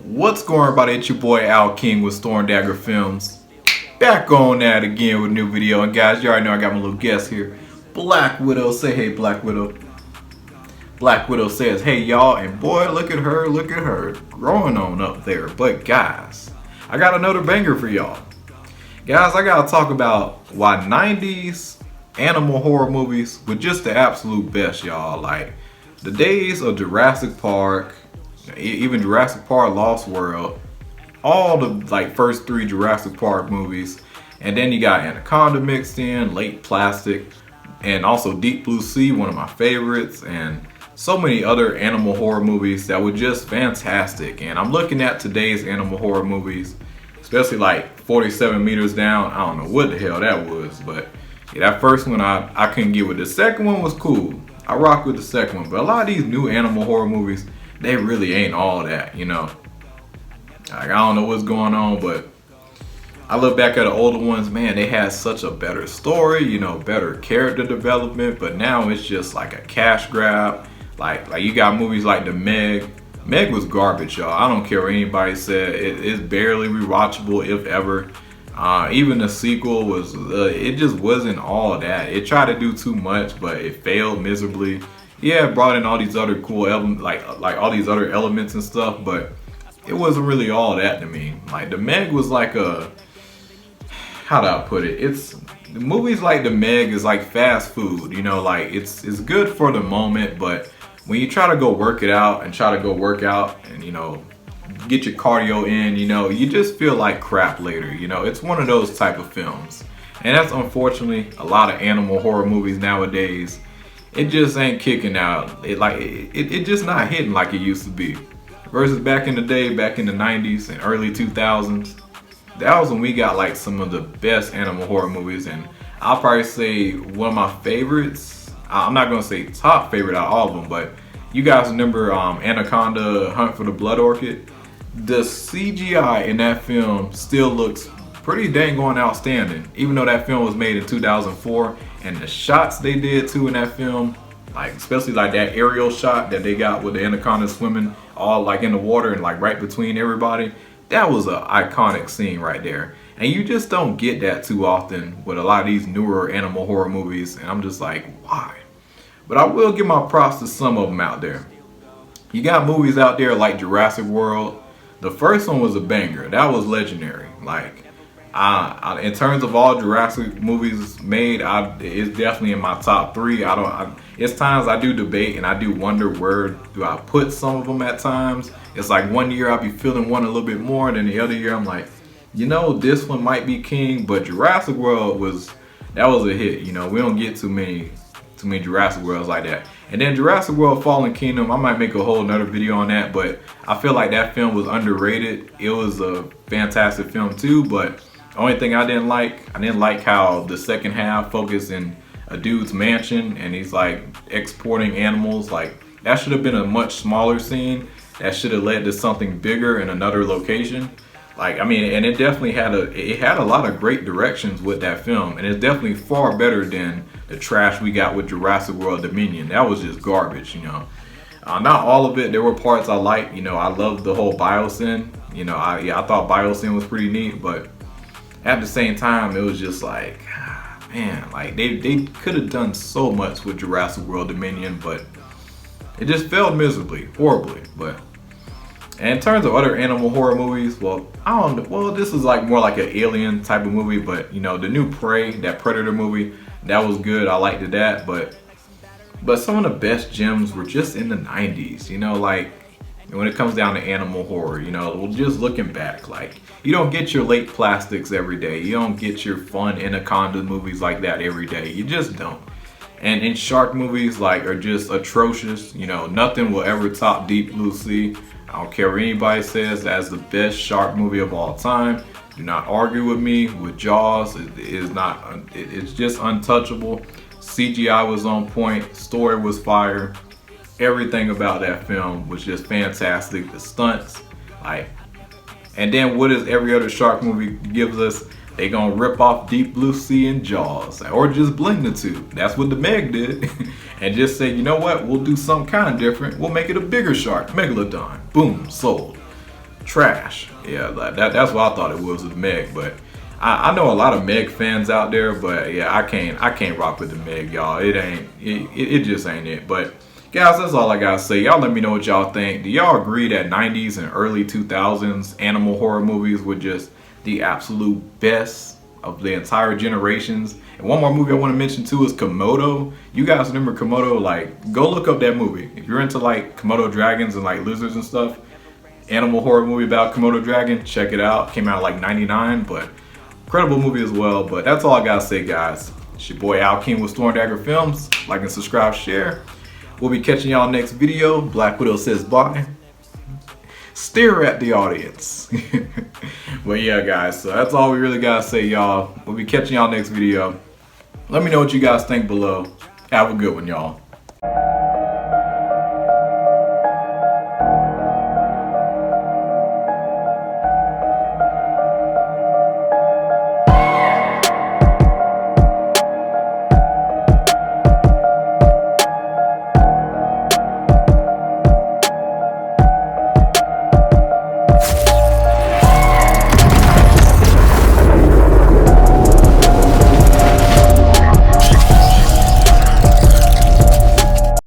What's going on, everybody? It's your boy Al King with Storm Dagger Films. Back on that again with a new video. And guys, you already know I got my little guest here. Black Widow. Say hey, Black Widow. Black Widow says, hey y'all, and boy, look at her, growing on up there. But guys, I got another banger for y'all. Guys, I gotta talk about why 90s animal horror movies were just the absolute best, y'all. Like, the days of Jurassic Park, even Jurassic Park Lost World, all the first three Jurassic Park movies, and then you got Anaconda mixed in, Lake Plastic, and also Deep Blue Sea, one of my favorites, and so many other animal horror movies that were just fantastic. And I'm looking at today's animal horror movies, especially like 47 Meters Down. I don't know what the hell that was, but yeah, that first one I couldn't get with. The second one was cool. I rock with the second one, but a lot of these new animal horror movies, they really ain't all that, you know. Like, I don't know what's going on, but I look back at the older ones, man, they had such a better story, you know, better character development, but now it's just like a cash grab. Like you got movies like The Meg. Meg was garbage, y'all. I don't care what anybody said. It's barely rewatchable, if ever. Even the sequel was, it just wasn't all that. It tried to do too much, but it failed miserably. Yeah, it brought in all these other cool elements, like all these other elements and stuff, but it wasn't really all that to me. Like, The Meg was like a, how do I put it? It's movies like The Meg is like fast food, you know. Like, it's good for the moment, but when you try to go work it out and try to go work out and, you know, get your cardio in, you know, you just feel like crap later, you know. It's one of those type of films, and that's unfortunately a lot of animal horror movies nowadays. It just ain't kicking out. It just not hitting like it used to be. Versus back in the day, back in the 90s and early 2000s, that was when we got like some of the best animal horror movies. And I'll probably say one of my favorites, I'm not gonna say top favorite out of all of them, but you guys remember Anaconda Hunt for the Blood Orchid? The CGI in that film still looks pretty dang on outstanding, even though that film was made in 2004. And the shots they did too in that film, like especially like that aerial shot that they got with the anaconda swimming all like in the water and like right between everybody, that was an iconic scene right there. And you just don't get that too often with a lot of these newer animal horror movies, and I'm just like, why? But I will give my props to some of them out there. You got movies out there like Jurassic World. The first one was a banger. That was legendary. Like, in terms of all Jurassic movies made, it's definitely in my top three. It's times I do debate and I do wonder where do I put some of them at times. It's like one year I'll be feeling one a little bit more, and then the other year I'm like, you know, this one might be king. But Jurassic World was a hit. You know, we don't get too many Jurassic Worlds like that. And then Jurassic World Fallen Kingdom, I might make a whole nother video on that, but I feel like that film was underrated. It was a fantastic film too, but the only thing I didn't like how the second half focused in a dude's mansion and he's like exporting animals. Like, that should have been a much smaller scene. That should have led to something bigger in another location. Like, I mean, and it definitely had a lot of great directions with that film, and it's definitely far better than the trash we got with Jurassic World Dominion. That was just garbage, you know. Not all of it. There were parts I liked. You know, I loved the whole Biosyn. You know, I thought Biosyn was pretty neat, but at the same time, it was just like, man, like they could have done so much with Jurassic World Dominion, but it just failed miserably, horribly. But and in terms of other animal horror movies, well, I don't know. Well, this is like more like an alien type of movie, but you know, the new Prey, that Predator movie, that was good. I liked that, but some of the best gems were just in the 90s, you know, like when it comes down to animal horror, you know, well, just looking back, like, you don't get your Lake Plastics every day. You don't get your fun Anaconda movies like that every day. You just don't. And shark movies like are just atrocious. You know, nothing will ever top Deep Blue Sea. I don't care what anybody says, that's the best shark movie of all time. Do not argue with me with Jaws. It's just untouchable. CGI was on point, story was fire. Everything about that film was just fantastic. The stunts, like, and then what does every other shark movie gives us? They gonna rip off Deep Blue Sea and Jaws, or just blend the two. That's what the Meg did. And just say, you know what, we'll do something kind of different. We'll make it a bigger shark, Megalodon. Boom, sold. trash. Yeah, like that's what I thought it was with Meg. But I know a lot of Meg fans out there, but yeah, I can't rock with the Meg, y'all. It just ain't it. But guys, that's all I gotta say. Y'all let me know what y'all think. Do y'all agree that 90s and early 2000s animal horror movies were just the absolute best of the entire generations? And one more movie I want to mention too is Komodo. You guys remember Komodo? Like, go look up that movie if you're into like Komodo dragons and like lizards and stuff. Animal horror movie about Komodo dragon. Check it out. Came out like '99, but incredible movie as well. But that's all I gotta say, guys. It's your boy Al King with Storm Dagger Films. Like and subscribe, share. We'll be catching y'all next video. Black Widow says bye. Stare at the audience. But yeah, guys, so that's all we really gotta say, y'all. We'll be catching y'all next video. Let me know what you guys think below. Have a good one, y'all.